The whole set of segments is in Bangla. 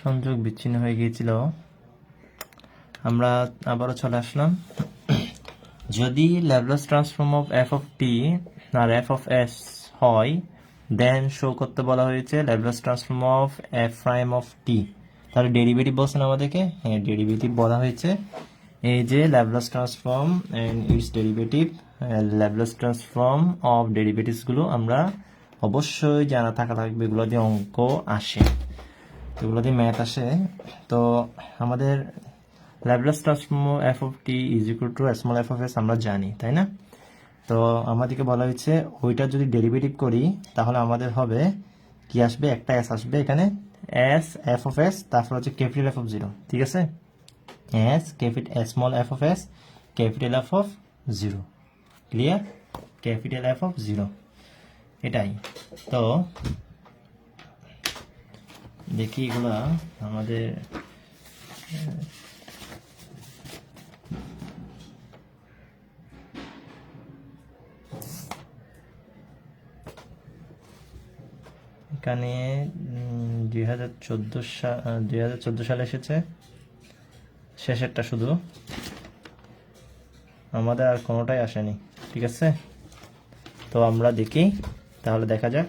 সংযোগ বিচ্ছিন্ন হয়ে গিয়েছিল। আমরা আবারও চলে আসলাম। যদি Laplace transform of F of T আর এফ অফ এস হয়, দেন শো করতে বলা হয়েছে Laplace transform of F prime of T. তাহলে ডেরিভেটিভ বলছেন আমাদেরকে, হ্যাঁ ডেরিভেটিভ বলা হয়েছে। এই যে Laplace transform and its derivative, Laplace transform of ডেরিভেটিভসগুলো আমরা অবশ্যই জানা থাকা লাগবে। এগুলো দিয়ে অঙ্ক আসে, এগুলো দিয়ে ম্যাথ আসে। তো আমাদের Laplace transform F of T is equal to small F of S আমরা জানি, তাই না? তো আমাদেরকে বলা হয়েছে ওইটা যদি ডেরিভেটিভ করি তাহলে আমাদের হবে কি আসবে, একটা এস আসবে এখানে, এস এফ অফ এস, তারপর হচ্ছে ক্যাপিটাল এফ অফ জিরো, ঠিক আছে? S capital small F of S capital F of zero, clear? Capital F of zero, এটাই। তো দেখি এগুলা আমাদের এখানে 2014 সালে এসেছে শেষেরটা, শুধু আমাদের আর কোনোটাই আসেনি, ঠিক আছে? তো আমরা দেখি, তাহলে দেখা যাক।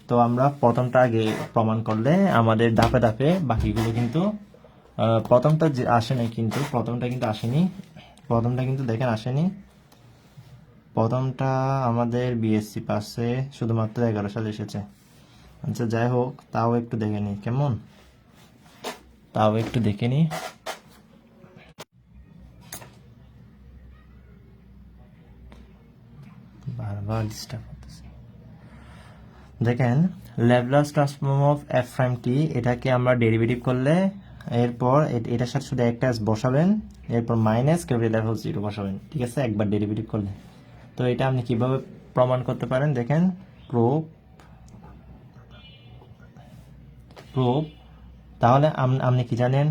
তো আমরা প্রথমটা আগে প্রমাণ করলে আমাদের ধাপে ধাপে বাকিগুলো কিন্তু প্রথমটা যে আসেনি, কিন্তু প্রথমটা কিন্তু আসেনি, প্রথমটা কিন্তু দেখেন আসেনি। প্রথমটা আমাদের বিএসসি পাসে শুধুমাত্র 11 সালে এসেছে। আচ্ছা যাই হোক, তাও একটু দেখে নিই কেমন, তাও একটু দেখে নিই। বারবার ডিস্টার্ব হতেছে। দেখেন Laplace transform of F prime T, এটাকে আমরা ডেরিভেটিভ করলে এরপর এটার সাথে শুধু একটা বসাবেন, এরপর minus capital F of zero বসাবেন, ঠিক আছে? একবার ডেরিভেটিভ করলে। তো এটা আপনি কিভাবে প্রমাণ করতে পারেন দেখেন, প্রুফ। তাহলে আপনি কি জানেন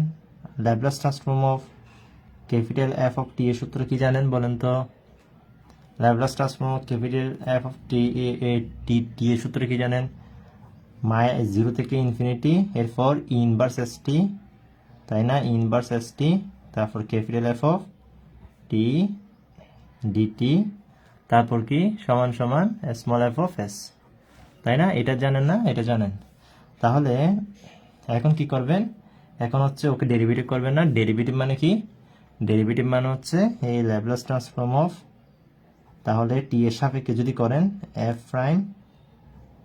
Laplace transform of capital F of T এর সূত্র কি জানেন বলেন তো? Laplace transform of capital F of T T এর সূত্র কি জানেন? জিরো থেকে ইনফিনিটি, এরপর ইনভার্স এস টি, তাই না? ইনভার্স এস টি, তারপর capital F of T dt, তারপর কি সমান সমান স্মল এফ অফ এস, তাই না? এটা জানেন না? এটা জানেন। তাহলে এখন কি করবেন? এখন হচ্ছে ওকে ডেরিভেটিভ করবেন না। ডেরিভেটিভ মানে কি? ডেরিভেটিভ মানে হচ্ছে এই ল্যাপ্লাস ট্রান্সফর্ম অফ, তাহলে টি এর সাপেক্ষে যদি করেন এফ প্রাইম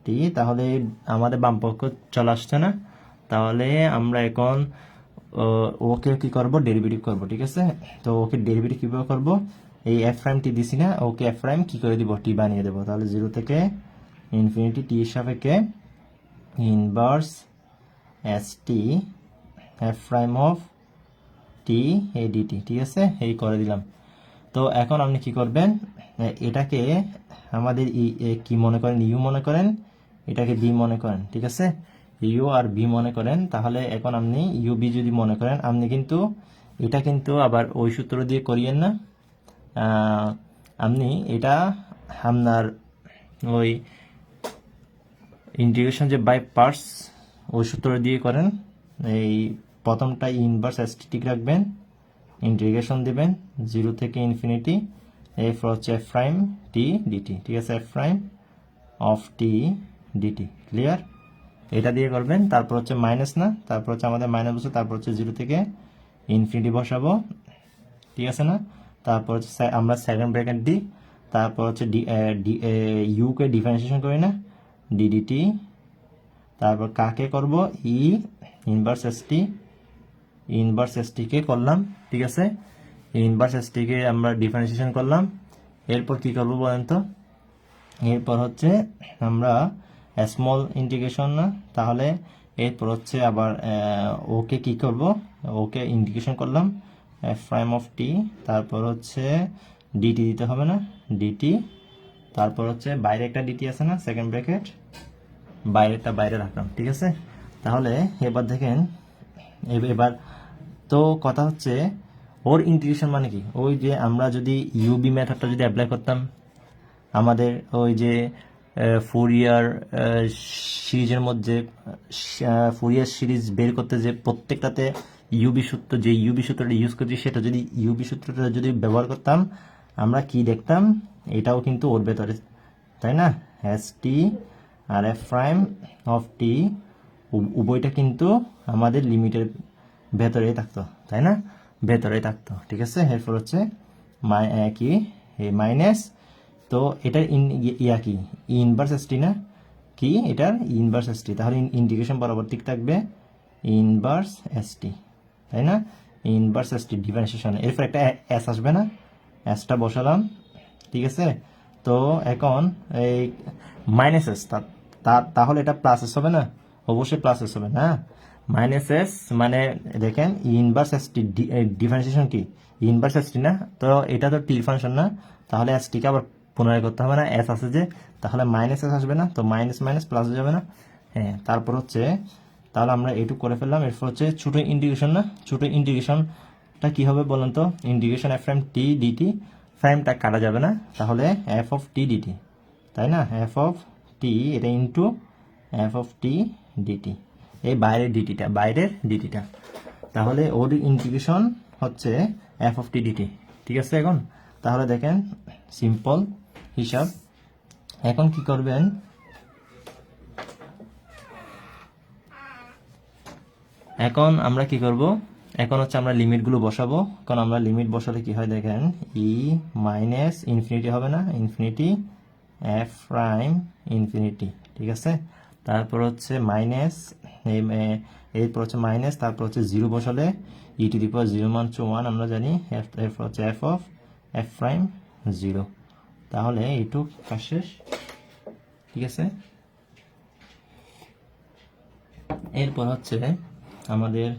টি, তাহলে আমাদের বাম পক্ষ চলে আসছে না? তাহলে আমরা এখন ওকে কি করব, ডেরিভেটিভ করব, ঠিক আছে? তো ওকে ডেরিভেটিভ কিভাবে করব? এই এফ প্রাইম টি দিছি না, ওকে এফ প্রাইম কি করে দিব, টি বানিয়ে দেবো। তাহলে জিরো থেকে ইনফিনিটি টি এর সাপেক্ষে inverse S T F prime of T এ ডিটি, ঠিক আছে? এই করে দিলাম। তো এখন আপনি কি করবেন, এটাকে আমাদের কি মনে করেন, ইউ মনে করেন, এটাকে বি মনে করেন, ঠিক আছে? ইউ আর বি মনে করেন। তাহলে এখন আপনি ইউ বি যদি মনে করেন, আপনি কিন্তু এটা কিন্তু আবার ওই সূত্র দিয়ে করিয়েন না। আপনি এটা আপনার ওই ইন্টিগ্রেশন যে বাই পার্টস ওই সূত্র দিয়ে করেন। এই প্রথমটা ইনভার্স এস টি রাখবেন, ইন্টিগ্রেশন দিবেন জিরো থেকে ইনফিনিটি, এফ হচ্ছে এফ প্রাইম টি ডিটি, ঠিক আছে? F prime of T dt, clear? এটা দিয়ে করবেন। তারপর হচ্ছে মাইনাস না, তারপর হচ্ছে আমাদের মাইনাস বসে, তারপর হচ্ছে জিরো থেকে ইনফিনিটি বসাবো, ঠিক আছে না? তারপর হচ্ছে আমরা সেকেন্ড ব্র্যাকেট দিই, তারপর হচ্ছে ইউকে ডিফারেন্সিয়েশন করি না, ডিডিটি, তারপর কাকে করব, e inverse S T, inverse S টিকে করলাম, ঠিক আছে? ইনভার্স এস টিকে আমরা ডিফারেন্সিয়েশন করলাম। এরপর কি করব বলেন তো? এরপর হচ্ছে আমরা স্মল ইন্টিগ্রেশন না, তাহলে এরপর হচ্ছে আবার ওকে কি করব, ওকে ইন্টিগ্রেশন করলাম এফ প্রাইম অফ টি, তারপর হচ্ছে ডিটি দিতে হবে না, ডিটি, তারপর হচ্ছে বাইরে একটা ডিটি আছে না, সেকেন্ড ব্র্যাকেট, বাইরেটা বাইরে রাখলাম, ঠিক আছে? তাহলে এবার দেখেন, এবার তো কথা হচ্ছে ওর ইন্টিগ্রেশন মানে কি, ওই যে আমরা যদি ইউবি মেথডটা যদি অ্যাপ্লাই করতাম, আমাদের ওই যে ফুরিয়ার সিরিজের মধ্যে ফুরিয়ার সিরিজ বের করতে যে প্রত্যেকটাতে ইউবি সূত্র, যে ইউবি সূত্রটা ইউজ করছি, সেটা যদি ইউবি সূত্রটা যদি ব্যবহার করতাম, আমরা কি দেখতাম, এটাও কিন্তু ওর ভেতরে, তাই না? এস টি আর এফ প্রাইম অফ টি উভয়টা কিন্তু আমাদের লিমিটের ভেতরেই থাকতো, তাই না? ভেতরেই থাকতো, ঠিক আছে। এরপর হচ্ছে কি মাইনাস, তো এটার ইয়া কি ইনভার্স এস টি না, কি এটার ইনভার্স এস টি, তাহলে ইন্টিগ্রেশন বরাবর ঠিক থাকবে ইনভার্স এস টি, তাই না? ইনভার্স এস টি ডিফারেন্সিয়েশন, এরপর একটা এস আসবে না, এসটা বসালাম, ঠিক আছে। তো এখন এই মাইনাস এস, তাহলে এটা প্লাস এস হবে না? অবশ্যই প্লাস এস হবে না। মাইনাস এস মানে দেখেন ইনভার্স এস টি ডিফারেন্সিয়েশন কি ইনভার্স এস টি না, তো এটা তো টি ফাংশন না, তাহলে এস টিকে আবার পুনরায় করতে হবে না, এস আছে যে, তাহলে মাইনাস এস আসবে না, তো মাইনাস মাইনাস প্লাস হয়ে যাবে না। হ্যাঁ, তারপর হচ্ছে তাহলে আমরা এটুকু করে ফেললাম। এরপর হচ্ছে ছোট ইন্টিগ্রেশন না, ছোট ইন্টিগ্রেশনটা কি হবে বলুন তো? Integration F prime T DT, প্রাইমটা কাটা যাবে না, তাহলে এফ অফ টি ডিটি, তাই না? এফ অফ টি, এটা into F of T DT, এই বাইরের ডিটিটা, তাহলে ওর ইন্টিগ্রেশন হচ্ছে এফ অফ টি ডিটি, ঠিক আছে। এখন তাহলে দেখেন সিম্পল হিসাব, এখন কি করবেন, এখন আমরা কি করব, এখন হচ্ছে আমরা লিমিটগুলো বসাবো। এখন আমরা লিমিট বসালে কি হয় দেখেন, ই মাইনাস ইনফিনিটি হবে না, ইনফিনিটি এফ প্রাইম ইনফিনিটি, ঠিক আছে। তারপর হচ্ছে মাইনাস, এরপর হচ্ছে মাইনাস, তারপর হচ্ছে জিরো বসালে ই টু দি পাওয়ার জিরো মান হচ্ছে 1 আমরা জানি, এরপর হচ্ছে এফ অফ এফ প্রাইম 0, তাহলে এইটুক কাজ শেষ, ঠিক আছে। এরপর হচ্ছে আমাদের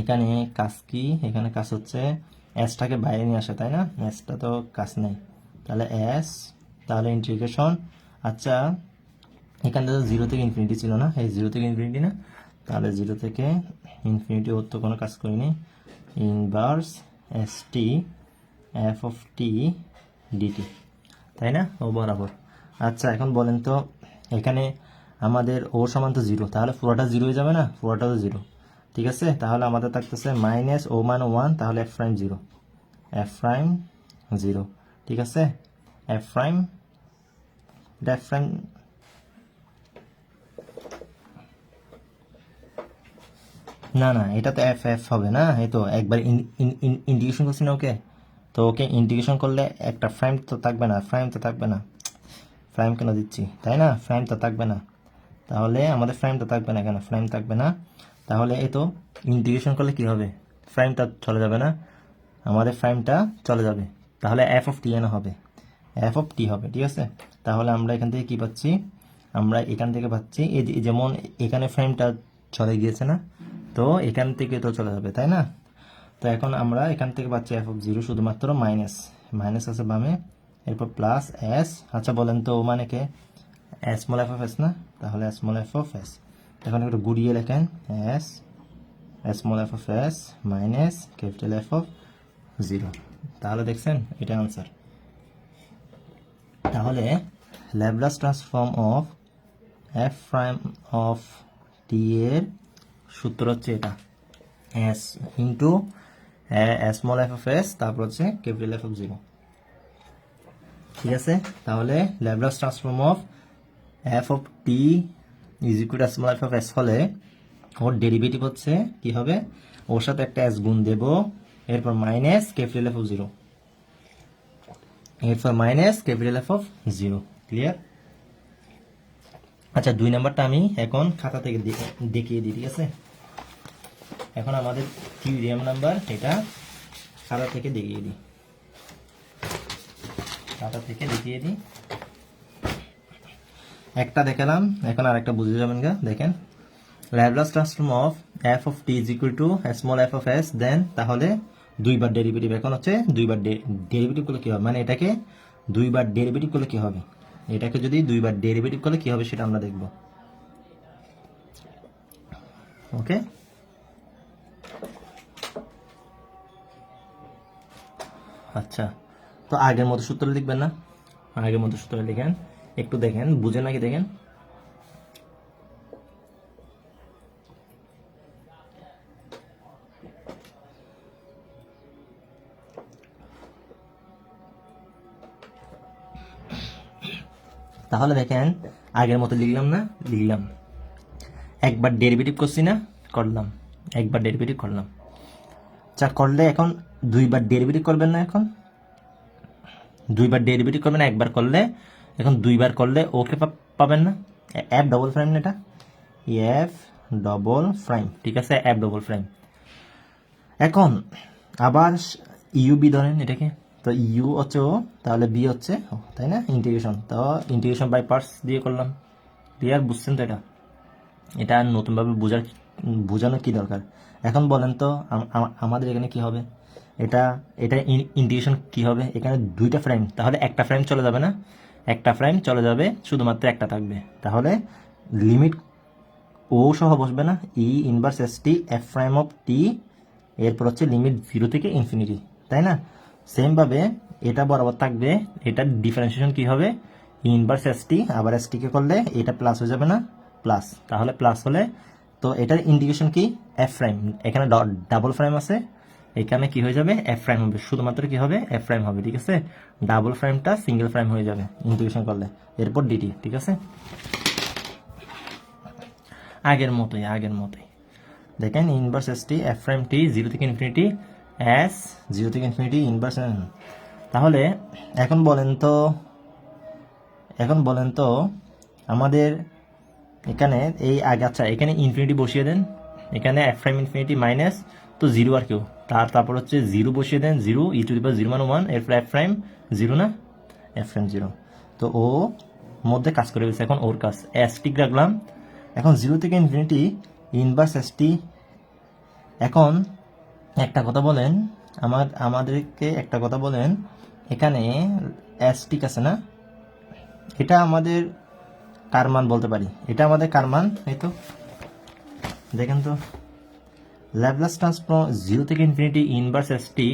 এখানে কাজ কি, এখানে কাজ হচ্ছে এসটাকে বাইরে নিয়ে আসা, তাই না? এসটা তো কাজ নেই, তাহলে এস, তাহলে ইন্টিগ্রেশন, আচ্ছা এখানে তো 0 থেকে ইনফিনিটি ছিল না, এই 0 থেকে ইনফিনিটি না, তাহলে 0 থেকে ইনফিনিটি ওর তো কোনো কাজ করিনি, inverse S T F of T DT, তাই না? ও বরাবর। আচ্ছা এখন বলেন তো, এখানে আমাদের ও সমান তো 0, তাহলে পুরোটা 0 হয়ে যাবে না? পুরোটা তো 0, ঠিক আছে। তাহলে আমাদের থাকতেছে মাইনাস ও মান 1, তাহলে এফ প্রাইম 0, এফ প্রাইম 0, ঠিক আছে। এফ প্রাইম, এফ প্রাইম না না, এটা তো এফ এফ হবে না, এই তো একবার ইন্টিগ্রেশন করছি না ওকে, তো ওকে ইন্টিগ্রেশন করলে একটা প্রাইম তো থাকবে না, প্রাইম তো থাকবে না, প্রাইম কেন দিচ্ছি, তাই না? প্রাইম তো থাকবে না, তাহলে আমাদের প্রাইম তো থাকবে না, কেন প্রাইম থাকবে না, তাহলে এই তো ইন্টিগ্রেশন করলে কি হবে, প্রাইমটা চলে যাবে না, আমাদের প্রাইমটা চলে যাবে, তাহলে এফ অফ টি এন হবে, এফ অফ টি হবে, ঠিক আছে। তাহলে আমরা এখান থেকে কি পাচ্ছি, আমরা এখান থেকে পাচ্ছি এই যেমন এখানে প্রাইমটা চলে গিয়েছে না, তো এখান থেকে তো চলে যাবে, তাই না? তো এখন আমরা এখান থেকে পাচ্ছি এফ অফ 0 শুধুমাত্র মাইনাস, মাইনাস আছে বামে, এরপর প্লাস এস, আচ্ছা বলেন তো ও মানে কে, স্মল এফ অফ এস না, তাহলে স্মল এফ অফ এস, এখন একটু গুড়িয়ে লেখেন S small F of S minus capital F of 0, তাহলে দেখছেন এটা আনসার। তাহলে Laplace transform of F prime of T এর সূত্র হচ্ছে এটা, S into small F of S, তারপর হচ্ছে ক্যাপিটাল এফ অফ 0, ঠিক আছে। তাহলে Laplace transform of F of T is equal to small F of S হলে ওর ডেরিভেটিভ হচ্ছে কি হবে, ওর সাথে একটা এস গুণ দেব, এরপর মাইনাস ক্যাপিটাল এফ অফ 0, এরপর minus capital F of 0, clear. আচ্ছা 2 নাম্বারটা আমি এখন খাতা থেকে দেখিয়ে দিই, ঠিক আছে। এখন আমাদের থিওরিয়াম নাম্বার, এটা খাতা থেকে দেখিয়ে দিই, খাতা থেকে দেখিয়ে দিই, একটা দেখালাম, এখন আরেকটা বুঝে যাবেন গা, দেখেন Laplace transform of F of T is equal to small F of S, then তাহলে দুইবার ডেরিভেটিভ, এখন হচ্ছে দুইবার ডেরিভেটিভ করলে কি হবে, মানে এটাকে দুইবার ডেরিভেটিভ করলে কি হবে, এটাকে যদি দুইবার ডেরিভেটিভ করলে কি হবে সেটা আমরা দেখব, ওকে। আচ্ছা তো আগের মতো সূত্র লিখবেন না, আগের মতো সূত্র লিখেন একটু দেখেন, বুঝে নাকি দেখেন। তাহলে দেখেন আগের মতো লিখলাম না, লিখলাম একবার ডেরিভেটিভ করছি না, করলাম একবার ডেরিভেটিভ করলাম। আচ্ছা করলে এখন দুইবার ডেরিভেটিভ করবেন না, এখন দুইবার ডেরিভেটিভ করবেন, একবার করলে এখন দুইবার করলে ওকে পাবেন না, এফ ডবল প্রাইম না, এটা এফ ডবল প্রাইম, ঠিক আছে, এফ ডবল প্রাইম। এখন আবার ইউ বি ধরেন এটাকে, তো ইউ হচ্ছে ও, তাহলে বি হচ্ছে ও, তাই না, ইন্টিগ্রেশন, তো ইন্টিগ্রেশন বাই পার্টস দিয়ে করলাম। ক্লিয়ার, বুঝছেন তো? এটা আর নতুনভাবে বোঝানো কি দরকার। এখন বলেন তো আমাদের এখানে কি হবে, এটা এটা ইন্টিগ্রেশন কি হবে, এখানে দুইটা ফ্রেম, তাহলে একটা ফ্রেম চলে যাবে না, একটা ফ্রেম চলে যাবে, শুধুমাত্র একটা থাকবে, তাহলে লিমিট ও সহ বসবে না, e inverse S T F prime of T, এরপর হচ্ছে লিমিট 0 থেকে ইনফিনিটি, তাই না। সেমভাবে এটা বরাবর থাকবে, এটার ডিফারেন্সিয়েশন কি হবে, ইনভার্স এস টি, আবার এস টিকে করলে এটা প্লাস হয়ে যাবে না, প্লাস, তাহলে প্লাস হলে তো এটার ইন্ডিকেশন কি, এফ প্রাইম, এখানে ডাবল প্রাইম আছে, এখানে কি হয়ে যাবে, এফ প্রাইম হবে, শুধুমাত্র কি হবে, এফ প্রাইম হবে, ঠিক আছে, ডাবল প্রাইমটা সিঙ্গেল প্রাইম হয়ে যাবে ইন্টিগ্রেশন করলে, এরপর ডিটি, ঠিক আছে, আগের মতোই দেখেন inverse S T F prime T 0 থেকে ইনফিনিটি এস 0 থেকে ইনফিনিটি ইনভার্স। তাহলে এখন বলেন তো আমাদের এখানে এই আগে, আচ্ছা এখানে ইনফিনিটি বসিয়ে দেন, এখানে এফ প্রাইম ইনফিনিটি মাইনাস তো 0 আর কেউ, তারপর হচ্ছে 0 বসিয়ে দেন, 0 ই টু দি পাওয়ার 0 মানে 1, এরপর এফ প্রাইম 0 না, এফ প্রাইম 0, তো ও মধ্যে কাজ করে গেছে, এখন ওর কাজ এস টি রাখলাম, এখন 0 থেকে ইনফিনিটি ইনভার্স এস টি। এখন একটা কথা বলেন, আমাদেরকে একটা কথা বলেন, এখানে এস টিক আছে না, এটা আমাদের কার মান বলতে পারি, এটা আমাদের কার মান, এই তো দেখেন তো, ল্যাপ্লাস ট্রান্সফর্ম 0 থেকে infinity inverse S T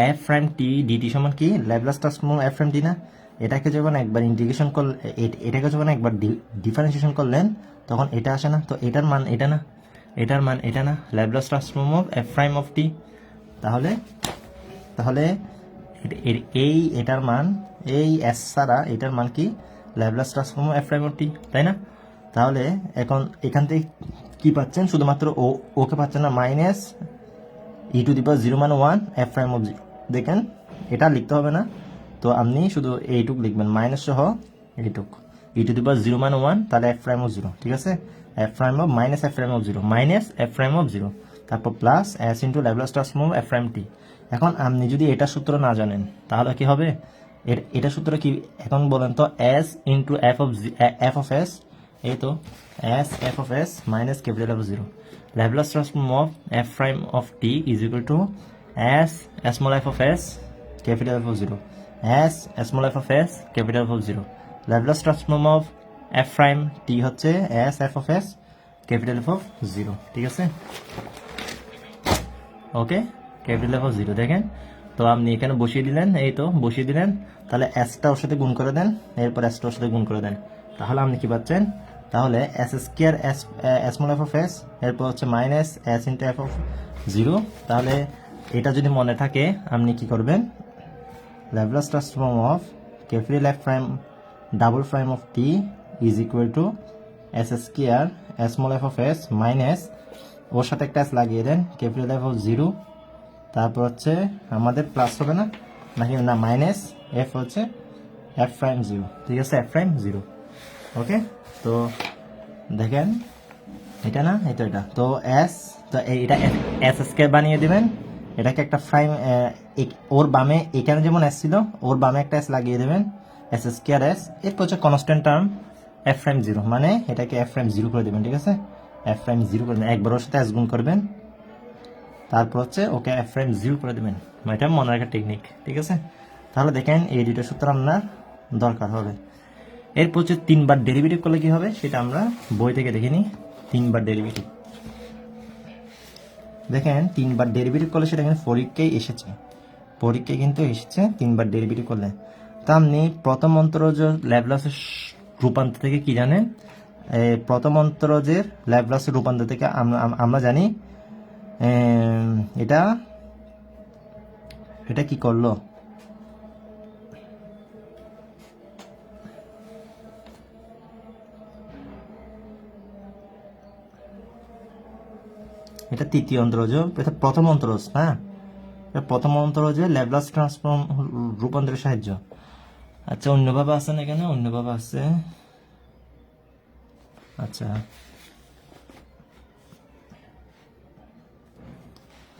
F prime T D T সমান কি, Laplace transform F prime T না, এটাকে যখন একবার ইন্টিগ্রেশন করলে, এটাকে যখন একবার ডিফারেন্সিয়েশন করলেন তখন এটা আসে না, তো এটার মান এটা না, এটার মান এটা না, Laplace transform of F prime of T, তাহলে এই এটার মান, এই এস ছাড়া এটার মান কি, Laplace transform of F prime of T, তাই না। তাহলে এখন এখান থেকে কি পাচ্ছেন, শুধুমাত্র ওকে পাচ্ছেন না, মাইনাস ই টু দি পাওয়ার 0 মানে 1 এফ প্রাইম অফ 0, দেখেন এটা লিখতে হবে না, তো আপনি শুধু এইটুক লিখবেন মাইনাস সহ, এইটুক ই টু দি পাওয়ার 0 মানে 1, তাহলে এফ প্রাইম অফ 0, ঠিক আছে, F prime of minus F prime of 0 minus F prime of 0, তারপর plus S into Laplace transform F prime T. এখন আপনি যদি এটা সূত্র না জানেন তাহলে কি হবে, এটা সূত্র কি, এখন বলেন তো, S into F of S, এই তো S F of S minus capital F 0, Laplace transform of f prime of t is equal to s small f of s capital F of 0, s small f of s capital F of 0, Laplace transform of f prime t হচ্ছে s f of s capital F of 0, ঠিক আছে, ওকে, capital F of 0 দেখেন, তো আপনি এখানে বসিয়ে দিলেন, এই তো বসিয়ে দিলেন, তাহলে এসটা ওর সাথে গুণ করে দেন, এরপর এসটা ওর সাথে গুণ করে দেন, তাহলে আপনি কি পাচ্ছেন, তাহলে S square S small F of S, এরপর হচ্ছে minus S into F of 0, তাহলে এটা যদি মনে থাকে আপনি কি করবেন, Laplace transform of capital F prime double prime of T is equal to S square small F of S minus, ওর সাথে একটা এস লাগিয়ে দেন, ক্যাপিটাল এফ অফ 0, তারপর হচ্ছে আমাদের প্লাস হবে না, নাকি না, মাইনাস এফ হচ্ছে এফ প্রাইম 0, ঠিক আছে, এফ প্রাইম 0, ওকে। তো দেখেন এটা না, এই তো এটা, তো এস, তো এটা এস স্কয়ার বানিয়ে দিবেন, এটাকে একটা প্রাইম, ওর বামে এখানে যেমন এস ছিল ওর বামে একটা এস লাগিয়ে দেবেন, এস স্কয়ার এস, এরপর হচ্ছে কনস্ট্যান্ট টার্ম এফ প্রাইম 0, মানে এটাকে এফ প্রাইম 0 করে দেবেন, ঠিক আছে, এফ প্রাইম 0 করে দেবেন, একবার ওর সাথে এস গুণ করবেন, তারপর হচ্ছে ওকে এফ প্রাইম 0 করে দেবেন, এটা মনে রাখার টেকনিক, ঠিক আছে। তাহলে দেখেন এই দুটো সূত্র আপনার দরকার হবে। এরপর হচ্ছে 3বার ডেরিভেটিভ করলে কি হবে সেটা আমরা বই থেকে দেখে নিই। 3বার ডেরিভেটিভ দেখেন, 3বার ডেরিভেটিভ করলে সেটা কিন্তু পরীক্ষায় এসেছে, কিন্তু এসেছে 3বার ডেরিভেটিভ করলে। তা আপনি প্রথম অন্তরজের ল্যাপ্লাসের রূপান্তর থেকে কি জানেন? প্রথম অন্তরজের ল্যাপ্লাসের রূপান্তর থেকে আমরা জানি এটা এটা কি করলো, এটা তৃতীয় অন্তরজ, এটা প্রথম অন্তরজ না, এটা প্রথম অন্তরজে ল্যাপ্লাস ট্রান্সফর্ম রূপান্তরের সাহায্য। আচ্ছা অন্যভাবে আছে না, এখানে অন্যভাবে আছে। আচ্ছা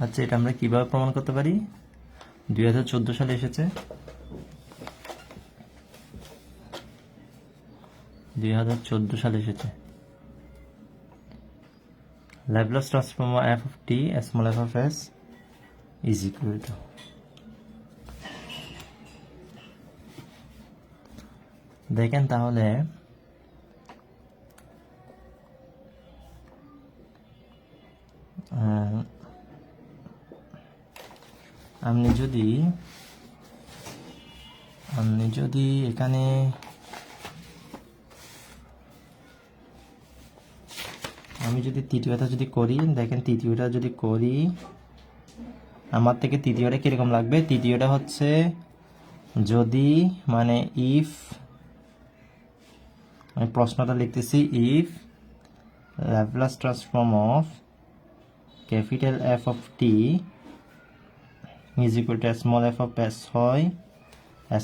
আচ্ছা এটা আমরা কিভাবে প্রমাণ করতে পারি? 2014 সালে এসেছে, 2014 সালে এসেছে। Laplace transform of f of t small f of s is equal to, দেখেন তাহলে আপনি যদি এখানে আমি যদি তৃতীয়টা যদি করি, দেখেন তৃতীয়টা যদি করি আমার থেকে তৃতীয়টা কিরকম লাগবে? তৃতীয়টা হচ্ছে যদি মানে ইফ, আমি প্রশ্নটা লিখতেছি, if Laplace transform of capital F of T is equal to small F of S হয়,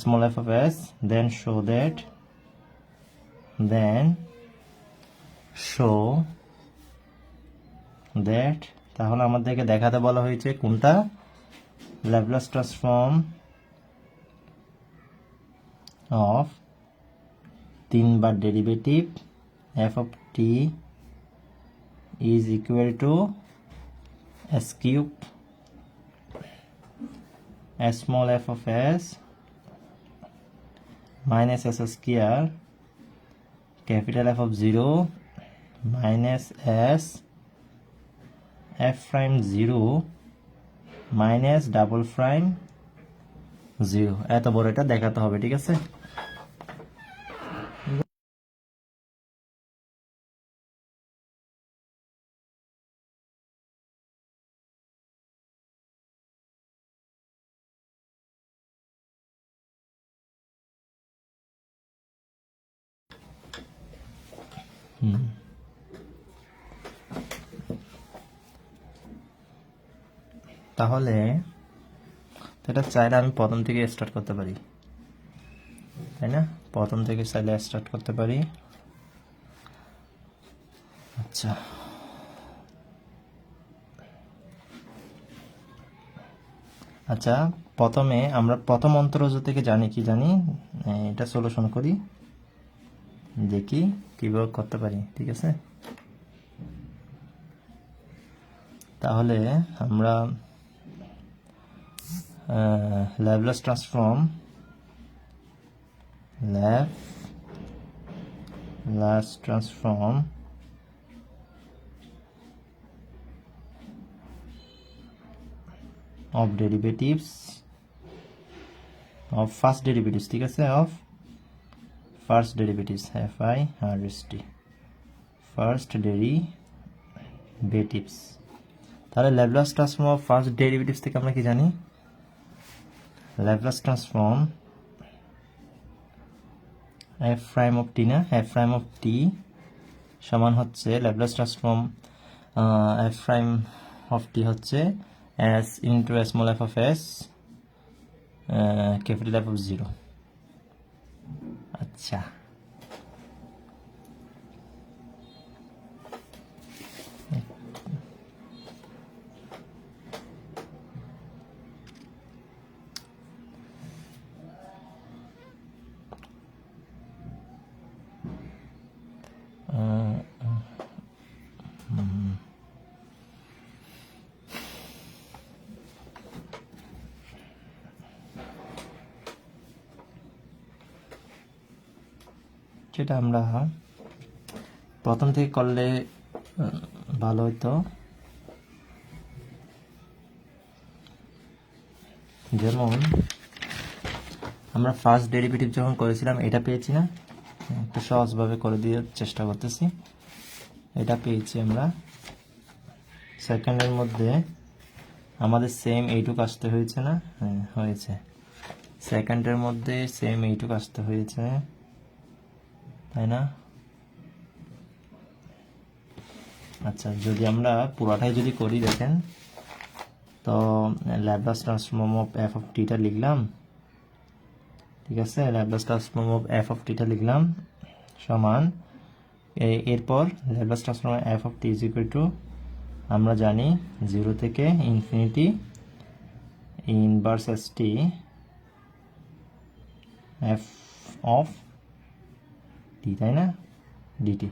small F of S, then show that, তাহলে আমাদেরকে দেখাতে বলা হয়েছে কোনটা? ল্যাপ্লাস ট্রান্সফর্ম অফ 3 বার derivative F of T is equal to S cube small F of S minus S square capital F of 0 minus S F prime 0 minus double prime 0, এত বড় এটা দেখাতে হবে, ঠিক আছে? তাহলে এটা চাইলে আমি প্রথম থেকে স্টার্ট করতে পারি, তাই না? প্রথম থেকে চাইলে স্টার্ট করতে পারি। আচ্ছা আচ্ছা প্রথমে আমরা প্রথম অন্তরজ থেকে জানি কি জানি, এটা সলিউশন করি, দেখি কিভাবে করতে পারি, ঠিক আছে? তাহলে আমরা Laplace transform of derivatives of first derivatives, ঠিক আছে? of first derivatives first first derivatives, তাহলে Laplace transform of first derivatives থেকে আমরা কি জানি? Laplace transform F prime of T, না, এফ প্রাইম অফ টি সমান হচ্ছে Laplace transform F prime of T হচ্ছে S into small F of S capital F of 0। আচ্ছা যেটা আমরা প্রথম থেকে করলে ভালো হতো, যেমন আমরা ফার্স্ট ডেরিভেটিভ যখন করেছিলাম এটা পেয়েছি না, একটু সহজভাবে করে দিয়ে চেষ্টা করতেছি। এটা পেয়েছি আমরা। সেকেন্ডের মধ্যে আমাদের সেম এইটুকু আসতে হয়েছে না? হ্যাঁ হয়েছে। সেকেন্ডের মধ্যে সেম এইটুকু আসতে হয়েছে, তাই না? আচ্ছা, যদি আমরা পুরোটাই যদি করি দেখেন তো Laplace transform of F of টিটা লিখলাম, ঠিক আছে? Laplace transform of F of টিটা লিখলাম সমান এরপর Laplace transform F of T is equal to আমরা জানি 0 থেকে infinity inverse S T F of T, তাই না? ডিটি,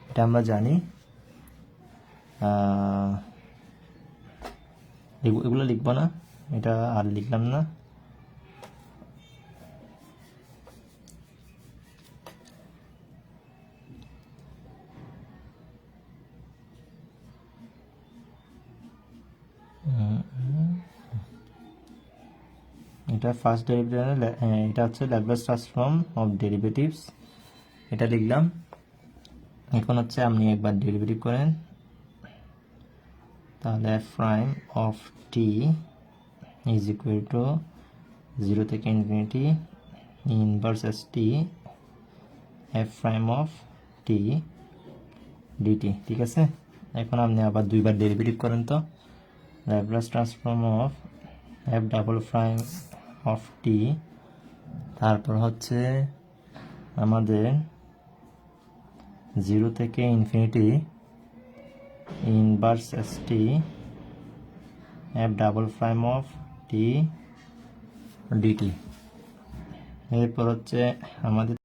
এটা আমরা জানি। এগুলো লিখবো না, এটা আর লিখলাম না। এটা ফার্স্ট ডেরিভেটিভ, এটা হচ্ছে ল্যাপ্লাস ট্রান্সফর্ম অফ ডেরিভেটিভস, এটা লিখলাম। এখন হচ্ছে আপনি একবার ডেরিভেটিভ করেন, তাহলে F prime of T is equal to 0 থেকে infinity inverse S T F prime of T DT, ঠিক আছে? এখন আপনি আবার দুইবার ডেরিভেটিভ করেন তো, Laplace transform of F double prime of T, তারপর হচ্ছে আমাদের 0 থেকে infinity inverse S T F double prime of T D T. এরপর হচ্ছে আমাদের